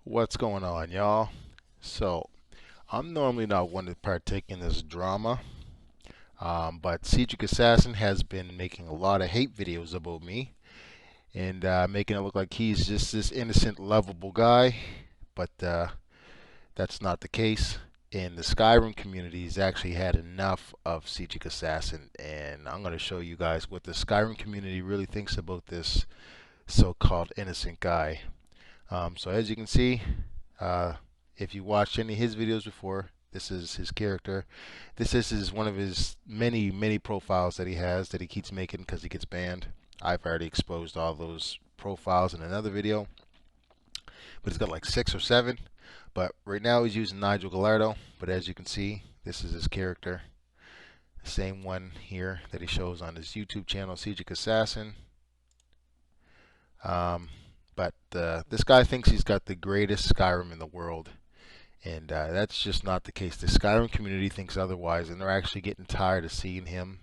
What's going on, y'all? So, I'm normally not one to partake in this drama, but Psijic Assassin has been making a lot of hate videos about me and making it look like he's just this innocent, lovable guy, but that's not the case. And the Skyrim community has actually had enough of Psijic Assassin, and I'm going to show you guys what the Skyrim community really thinks about this so-called innocent guy. So as you can see, uh, if you watched any of his videos before, this is his character. This is one of his many profiles that he has that he keeps making because he gets banned. I've already exposed all those profiles in another video, but he's got like 6 or 7. But right now he's using Nigel Gallardo. But as you can see, this is his character. Same one here that he shows on his YouTube channel, Psijic Assassin. Um, but this guy thinks he's got the greatest Skyrim in the world. And that's just not the case. The Skyrim community thinks otherwise, and they're actually getting tired of seeing him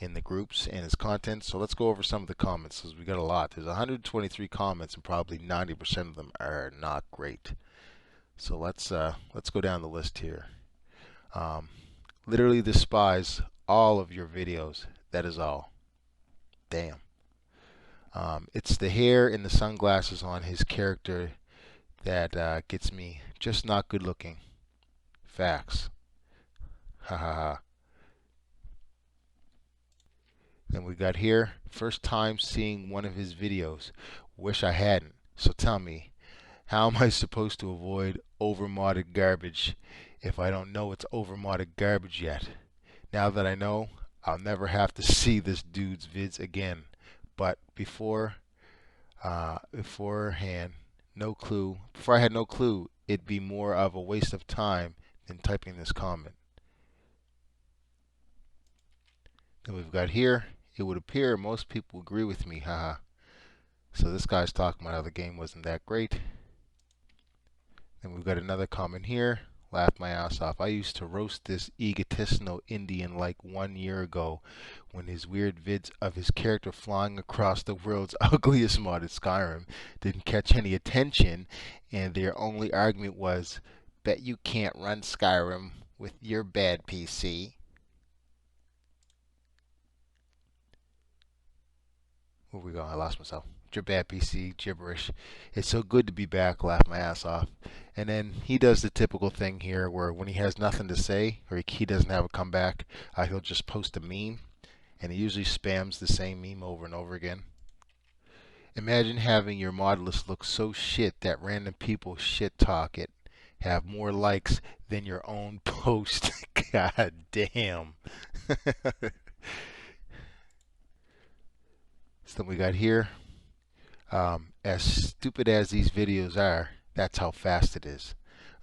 in the groups and his content. So let's go over some of the comments, because we got a lot. There's 123 comments, and probably 90% of them are not great. So let's go down the list here. Um, Literally despise all of your videos. That is all. Damn. It's the hair and the sunglasses on his character that gets me. Just not good looking. Facts. Ha ha ha. Then we got here, first time seeing one of his videos. Wish I hadn't. So tell me, how am I supposed to avoid overmodded garbage if I don't know it's overmodded garbage yet? Now that I know, I'll never have to see this dude's vids again. But beforehand, no clue. Before I had no clue, it'd be more of a waste of time than typing this comment. Then we've got here, it would appear most people agree with me, haha. So this guy's talking about how the game wasn't that great. Then we've got another comment here. Laughed my ass off. I used to roast this egotistical Indian like 1 year ago when his weird vids of his character flying across the world's ugliest modded Skyrim didn't catch any attention, and their only argument was, bet you can't run Skyrim with your bad PC. Where we go? I lost myself. Your bad PC gibberish. It's so good to be back. Laugh my ass off. And then he does the typical thing here, where when he has nothing to say or he doesn't have a comeback, he'll just post a meme, and he usually spams the same meme over and over again. Imagine having your mod list look so shit that random people shit talk it, have more likes than your own post. God damn. So we got here. As stupid as these videos are, that's how fast it is.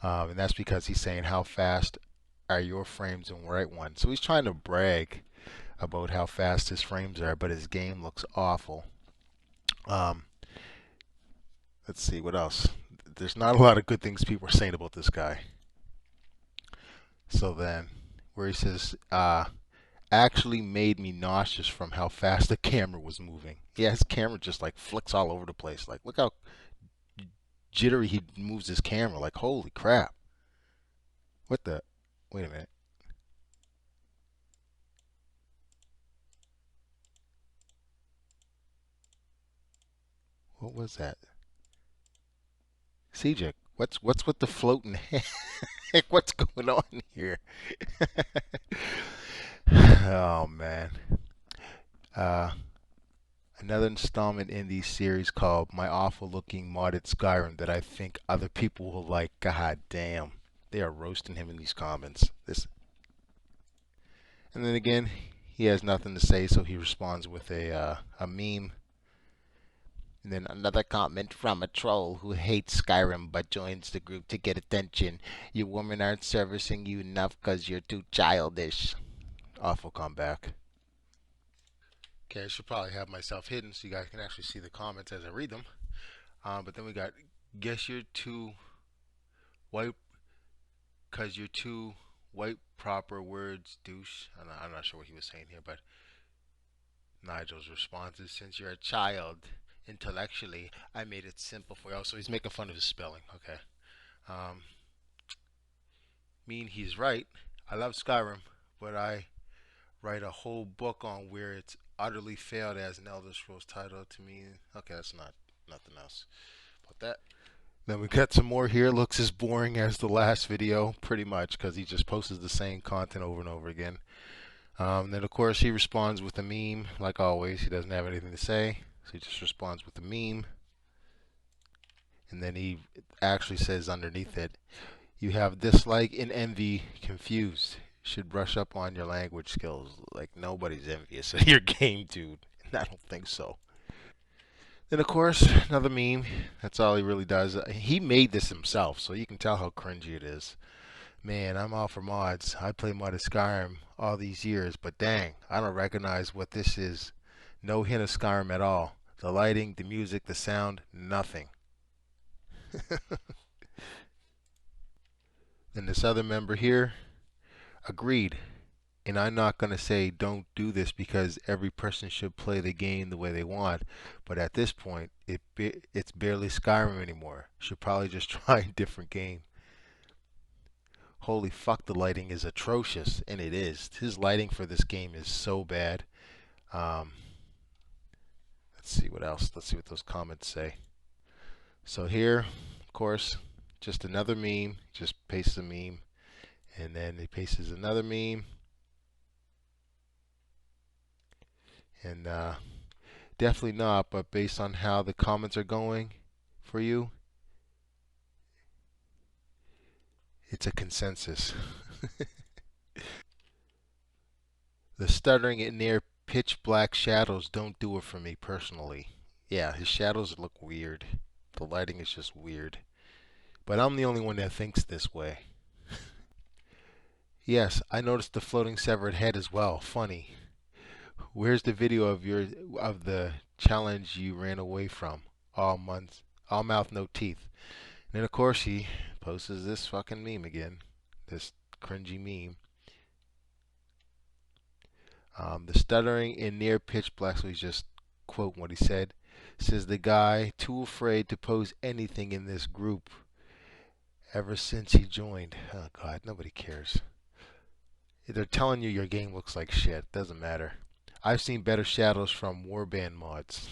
And that's because he's saying how fast are your frames in right one. So he's trying to brag about how fast his frames are, but his game looks awful. Um, let's see, what else? There's not a lot of good things people are saying about this guy. So then, where he says, actually made me nauseous from how fast the camera was moving. Yeah, his camera just like flicks all over the place. Like, look how jittery he moves his camera. Like, holy crap. What the? Wait a minute. What was that? Sejik, what's with the floating head? What's going on here? Oh man. Uh, Another installment in the series called My Awful Looking Modded Skyrim that I think other people will like. God damn. They are roasting him in these comments. This, and then again, he has nothing to say, so he responds with a meme. And then another comment from a troll who hates Skyrim but joins the group to get attention. Your women aren't servicing you enough because you're too childish. Awful comeback. Okay, I should probably have myself hidden so you guys can actually see the comments as I read them. But then we got, guess you're too white because you're too white proper words, douche. I'm not sure what he was saying here, but Nigel's response is, since you're a child, intellectually, I made it simple for you. Oh, so he's making fun of his spelling. Okay. Um, mean he's right. I love Skyrim, but I write a whole book on where it's utterly failed as an Elder Scrolls title to me. Okay, that's not nothing else about that. Then we got some more here. Looks as boring as the last video, pretty much, because he just posts the same content over and over again. Then of course he responds with a meme, like always. He doesn't have anything to say, so he just responds with a meme, and then he actually says underneath it, "You have dislike and envy confused. Should brush up on your language skills." Like nobody's envious of your game, dude. I don't think so. Then of course another meme. That's all he really does. He made this himself, so you can tell how cringy it is. Man, I'm all for mods. I play modded Skyrim all these years, but dang, I don't recognize what this is. No hint of Skyrim at all. The lighting, the music, the sound, nothing. Then this other member here agreed. And I'm not going to say don't do this because every person should play the game the way they want. But at this point, it's barely Skyrim anymore. Should probably just try a different game. Holy fuck, the lighting is atrocious. And it is. His lighting for this game is so bad. Um, let's see what else. Let's see what those comments say. So here, of course, just another meme. Just pastes a meme. And then he pastes another meme. And definitely not, but based on how the comments are going for you, it's a consensus. The stuttering and near pitch black shadows don't do it for me personally. Yeah, his shadows look weird. The lighting is just weird. But I'm the only one that thinks this way. Yes, I noticed the floating severed head as well. Funny. Where's the video of the challenge you ran away from? All mouth, no teeth. And then of course he posts this fucking meme again. This cringy meme. The stuttering in near pitch black, so he's just quoting what he said. Says the guy too afraid to post anything in this group ever since he joined. Oh god, nobody cares. They're telling you your game looks like shit. Doesn't matter. I've seen better shadows from warband mods.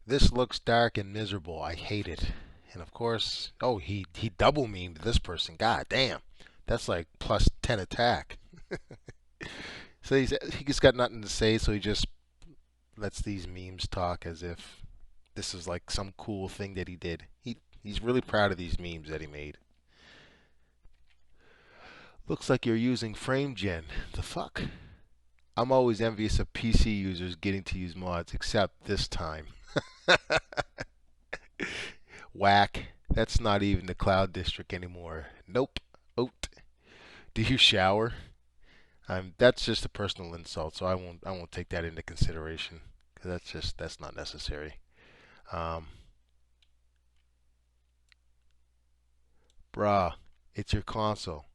This looks dark and miserable. I hate it. And of course, oh, he double memed this person. God damn. That's like plus 10 attack. So he just got nothing to say, so he just lets these memes talk as if this is like some cool thing that he did. He's really proud of these memes that he made. Looks like you're using frame gen. The fuck? I'm always envious of PC users getting to use mods, except this time. Whack. That's not even the cloud district anymore. Nope. Oat. Do you shower? That's just a personal insult, so I won't take that into consideration because that's not necessary. Um, Bruh, it's your console.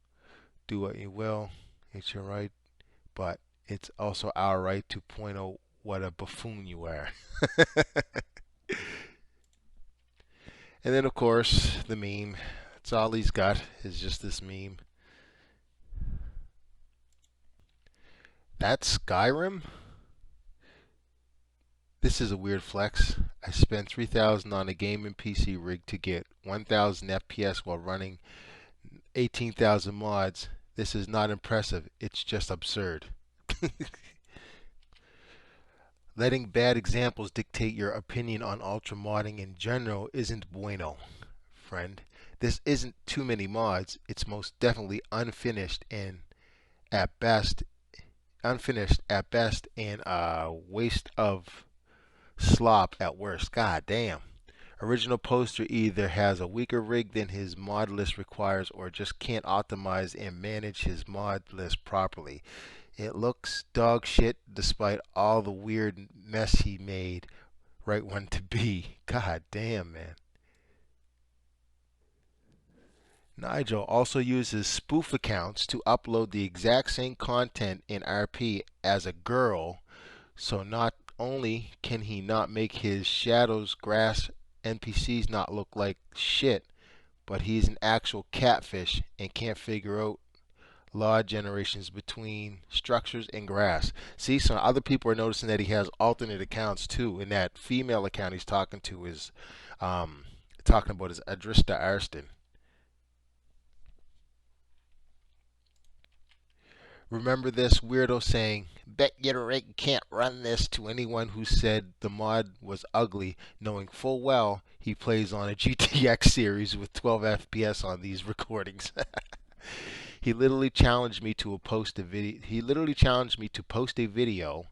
Do what you will. It's your right, but it's also our right to point out what a buffoon you are. And then of course the meme. That's all he's got is just this meme. That's Skyrim. This is a weird flex. I spent 3,000 on a gaming PC rig to get 1,000 FPS while running 18,000 mods. This is not impressive. It's just absurd. Letting bad examples dictate your opinion on ultra modding in general isn't bueno, friend. This isn't too many mods. It's most definitely at best, unfinished at best, and a waste of slop at worst. God damn. Original poster either has a weaker rig than his mod list requires or just can't optimize and manage his mod list properly. It looks dog shit despite all the weird mess he made right when to be. God damn, man. Nigel also uses spoof accounts to upload the exact same content in RP as a girl, so not only can he not make his shadows, grass, NPCs not look like shit, but he's an actual catfish and can't figure out law generations between structures and grass. See, so other people are noticing that he has alternate accounts too, and that female account he's talking to is talking about is Adrista Arston. Remember this weirdo saying, "Bet your rig can't run this" to anyone who said the mod was ugly, knowing full well he plays on a GTX series with 12 FPS on these recordings. He literally challenged me to post a video. He literally challenged me to post a video,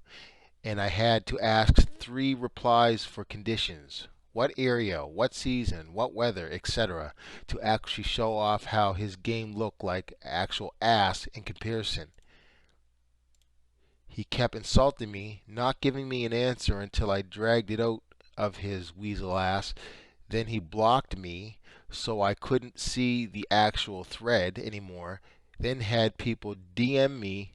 and I had to ask 3 replies for conditions: what area, what season, what weather, etc., to actually show off how his game looked like actual ass in comparison. He kept insulting me, not giving me an answer until I dragged it out of his weasel ass. Then he blocked me so I couldn't see the actual thread anymore. Then had people DM me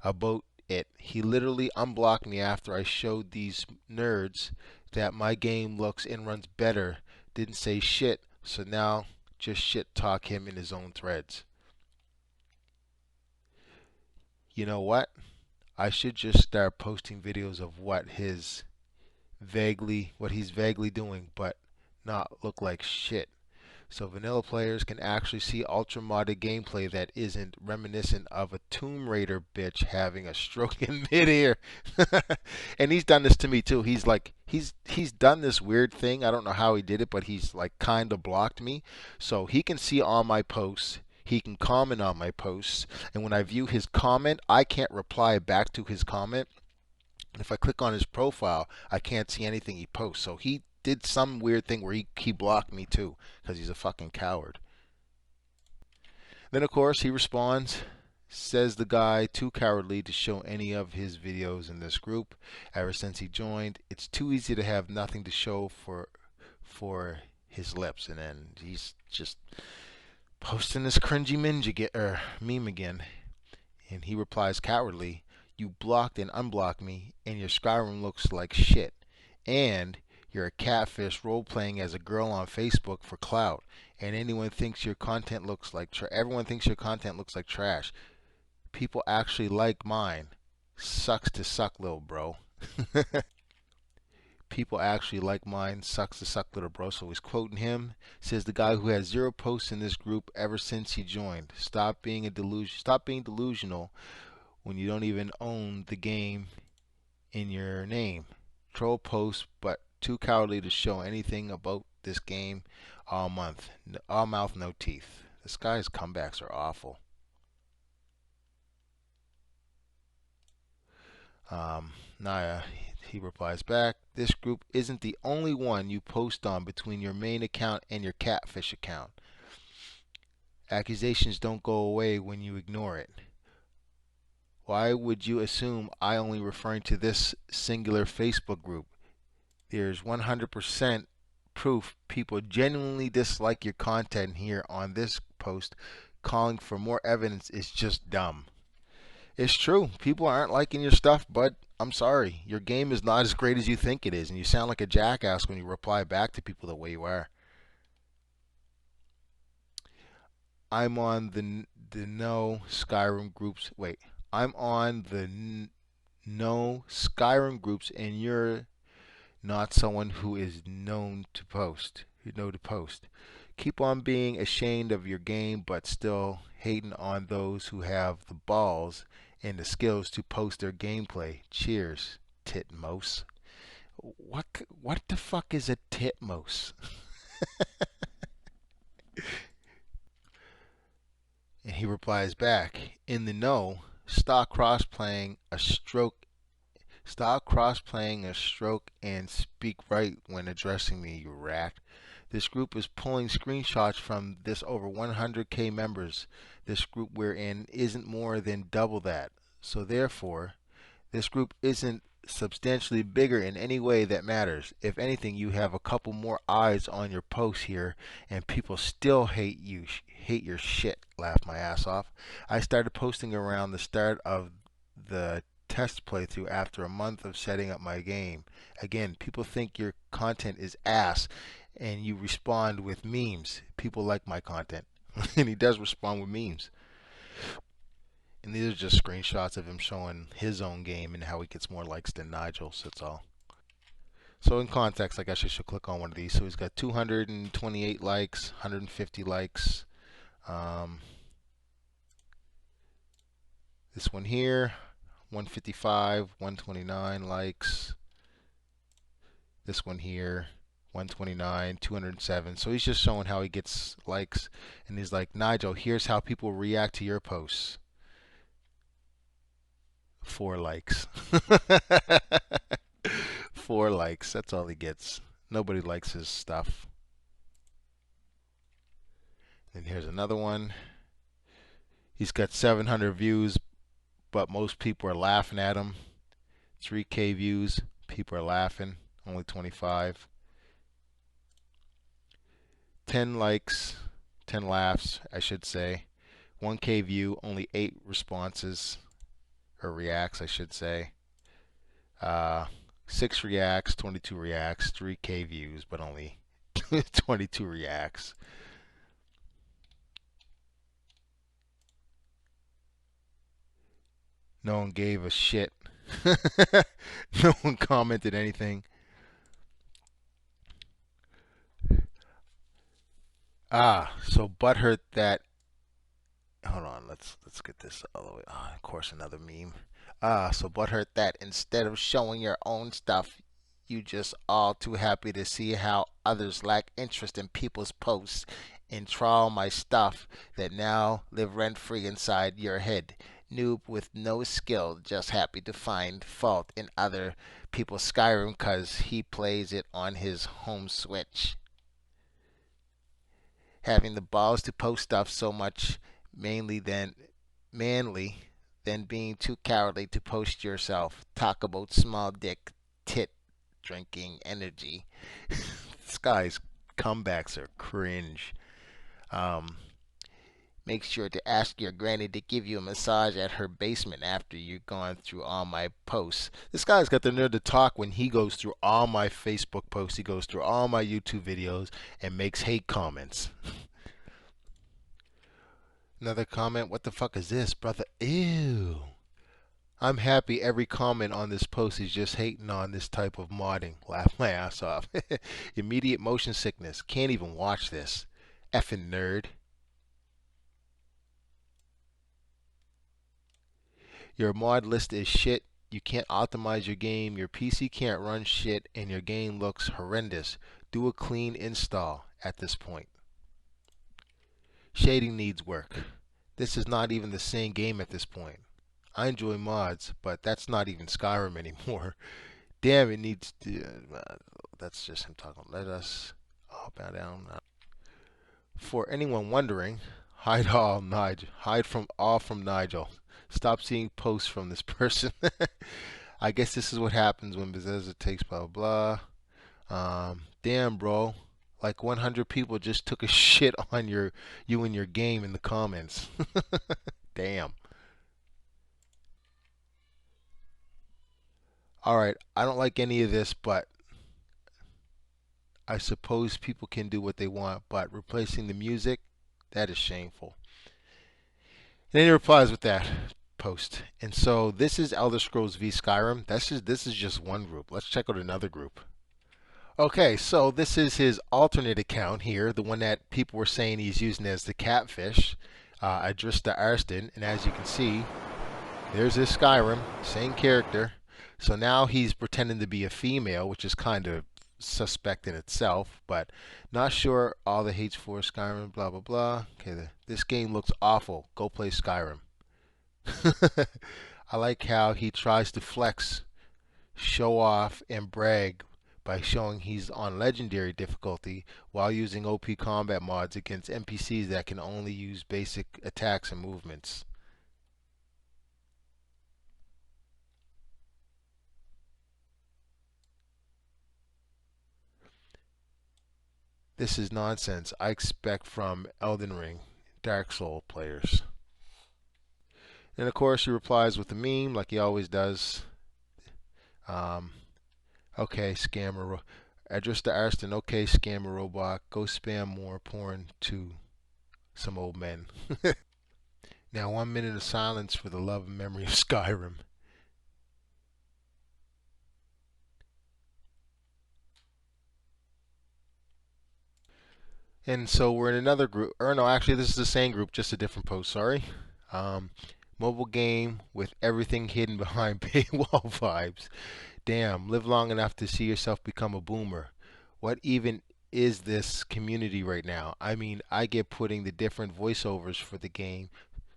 about it. He literally unblocked me after I showed these nerds that my game looks and runs better. Didn't say shit, so now just shit talk him in his own threads. You know what? I should just start posting videos of what he's vaguely doing, but not look like shit. So vanilla players can actually see ultra modded gameplay that isn't reminiscent of a Tomb Raider bitch having a stroke in midair. And he's done this to me too. He's done this weird thing. I don't know how he did it, but he's like kind of blocked me. So he can see all my posts. He can comment on my posts, and when I view his comment, I can't reply back to his comment. And if I click on his profile, I can't see anything he posts. So he did some weird thing where he blocked me too, because he's a fucking coward. Then of course he responds, says the guy too cowardly to show any of his videos in this group. Ever since he joined, it's too easy to have nothing to show for his lips. And then he's just posting this cringy meme again. And he replies cowardly, "You blocked and unblocked me, and your Skyrim looks like shit. And you're a catfish role-playing as a girl on Facebook for clout. And everyone thinks your content looks like trash. People actually like mine. Sucks to suck, little bro." People actually like mine. Sucks to suck, little bro. So he's quoting him. Says the guy who has 0 posts in this group ever since he joined. Stop being delusional when you don't even own the game in your name. Troll posts, but too cowardly to show anything about this game all month. All mouth, no teeth. This guy's comebacks are awful. Naya, he replies back, "This group isn't the only one you post on between your main account and your catfish account. Accusations don't go away when you ignore it. Why would you assume I only referring to this singular Facebook group? There's 100% proof people genuinely dislike your content here on this post. Calling for more evidence is just dumb." It's true. People aren't liking your stuff, but I'm sorry. Your game is not as great as you think it is, and you sound like a jackass when you reply back to people the way you are. I'm on the no Skyrim groups. Wait, I'm on the no Skyrim groups, and you're not someone who is known to post. You know to post. Keep on being ashamed of your game, but still hating on those who have the balls and the skills to post their gameplay. Cheers, Titmos. What the fuck is a Titmos? And he replies back, "In the know, stop cross-playing a stroke. Stop cross-playing a stroke and speak right when addressing me, you rat. This group is pulling screenshots from this over 100k members. This group we're in isn't more than double that. So therefore, this group isn't substantially bigger in any way that matters. If anything, you have a couple more eyes on your posts here, and people still hate your shit." Laughed my ass off. I started posting around the start of the test playthrough after a month of setting up my game. Again, people think your content is ass, and you respond with memes. People like my content. And he does respond with memes. And these are just screenshots of him showing his own game and how he gets more likes than Nigel's. That's all. So in context, I guess I should click on one of these. So he's got 228 likes, 150 likes. Um, this one here, 155, 129 likes. This one here, 129, 207. So he's just showing how he gets likes. And he's like, Nigel, here's how people react to your posts. 4 likes. 4 likes. That's all he gets. Nobody likes his stuff. And here's another one. He's got 700 views, but most people are laughing at him. 3K views. People are laughing. Only 25. 10 likes. 10 laughs, I should say. 1K view. Only 8 responses. Or reacts, I should say. 6 reacts, 22 reacts, 3K views, but only 22 reacts. No one gave a shit. No one commented anything. So butthurt that. Hold on, let's get this all the way. Of course, another meme. So butthurt that instead of showing your own stuff, you just all too happy to see how others lack interest in people's posts and trawl my stuff that now live rent free inside your head. Noob with no skill, just happy to find fault in other people's Skyrim cause he plays it on his home Switch. Having the balls to post stuff so much mainly than manly than being too cowardly to post yourself. Talk about small dick tit drinking energy. This guy's comebacks are cringe. Um, Make sure to ask your granny to give you a massage at her basement after you've gone through all my posts. This guy's got the nerve to talk when he goes through all my Facebook posts. He goes through all my YouTube videos and makes hate comments. Another comment, what the fuck is this, brother? Ew. I'm happy every comment on this post is just hating on this type of modding. Laugh my ass off. Immediate motion sickness. Can't even watch this. Effing nerd. Your mod list is shit. You can't optimize your game. Your PC can't run shit. And your game looks horrendous. Do a clean install at this point. Shading needs work. This is not even the same game at this point. I enjoy mods, but that's not even Skyrim anymore. Damn, it needs to. That's just him talking. Let us all bow down. For anyone wondering, hide all Nigel. Hide from all from Nigel. Stop seeing posts from this person. I guess this is what happens when Bethesda takes blah blah blah. Damn, bro. Like 100 people just took a shit on you and your game in the comments. Damn. Alright, I don't like any of this, but I suppose people can do what they want, but replacing the music, that is shameful. And then he replies with that post. And so this is Elder Scrolls v Skyrim. This is just one group. Let's check out another group. Okay, so this is his alternate account here, the one that people were saying he's using as the catfish, Adrista Arston. And as you can see, there's his Skyrim, same character. So now he's pretending to be a female, which is kind of suspect in itself, but not sure all the hates for Skyrim, blah, blah, blah. Okay, this game looks awful. Go play Skyrim. I like how he tries to flex, show off, and brag by showing he's on legendary difficulty while using OP combat mods against NPCs that can only use basic attacks and movements. This is nonsense I expect from Elden Ring, Dark Soul players. And of course he replies with a meme like he always does. Okay, scammer. Address to Arston, okay, scammer robot, go spam more porn to some old men. Now 1 minute of silence for the love and memory of Skyrim. And so we're in another group, or no, actually this is the same group, just a different post, sorry. Um, Mobile game with everything hidden behind paywall vibes. Damn, live long enough to see yourself become a boomer. What even is this community right now? I mean, I get putting the different voiceovers for the game,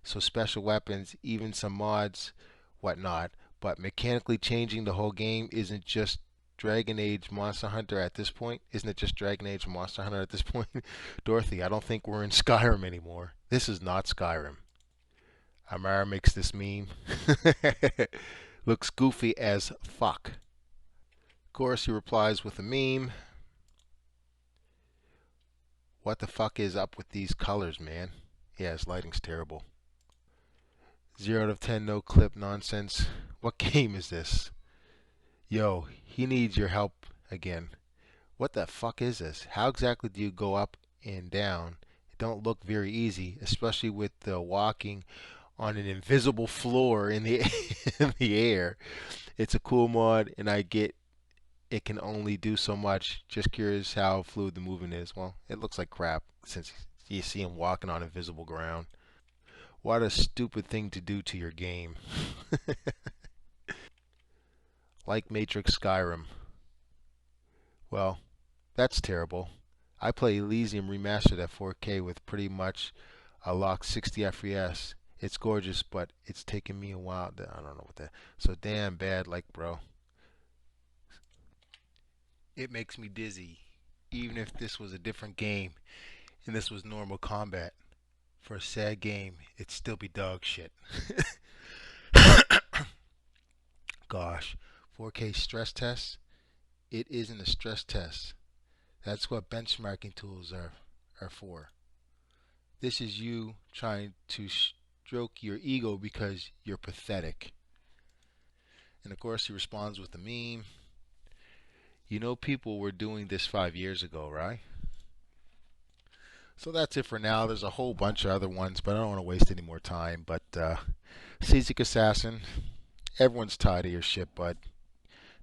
so special weapons, even some mods, whatnot. But mechanically changing the whole game isn't just Dragon Age Monster Hunter at this point. Isn't it just Dragon Age Monster Hunter at this point? Dorothy, I don't think we're in Skyrim anymore. This is not Skyrim. Amara makes this meme. Looks goofy as fuck. Of course, he replies with a meme. What the fuck is up with these colors, man? Yeah, his lighting's terrible. 0 out of 10, no clip nonsense. What game is this? Yo, he needs your help again. What the fuck is this? How exactly do you go up and down? It don't look very easy, especially with the walking on an invisible floor in the in the air. It's a cool mod, and I get it can only do so much. Just curious how fluid the movement is. Well, it looks like crap since you see him walking on invisible ground. What a stupid thing to do to your game. Like Matrix Skyrim. Well, that's terrible. I play Elysium Remastered at 4K with pretty much a locked 60 FPS. It's gorgeous, but it's taken me a while. I don't know what that. So damn bad, like bro. It makes me dizzy. Even if this was a different game and this was normal combat, for a sad game, it'd still be dog shit. Gosh, 4K stress test? It isn't a stress test. That's what benchmarking tools are for. This is you trying to stroke your ego because you're pathetic. And of course, he responds with a meme. You know, people were doing this 5 years ago, right? So that's it for now. There's a whole bunch of other ones, but I don't want to waste any more time. But Psijic Assassin, everyone's tired of your shit, bud.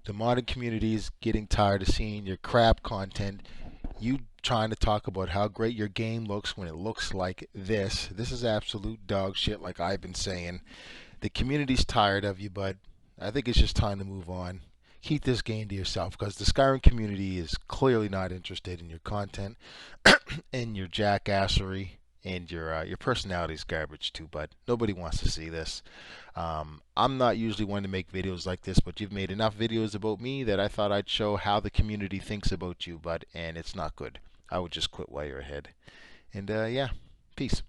The modding community is getting tired of seeing your crap content. You trying to talk about how great your game looks when it looks like this. This is absolute dog shit, like I've been saying. The community's tired of you, but I think it's just time to move on. Keep this game to yourself because the Skyrim community is clearly not interested in your content and your jackassery and your personality is garbage too. But nobody wants to see this. I'm not usually one to make videos like this, but you've made enough videos about me that I thought I'd show how the community thinks about you. And it's not good. I would just quit while you're ahead. And yeah, peace.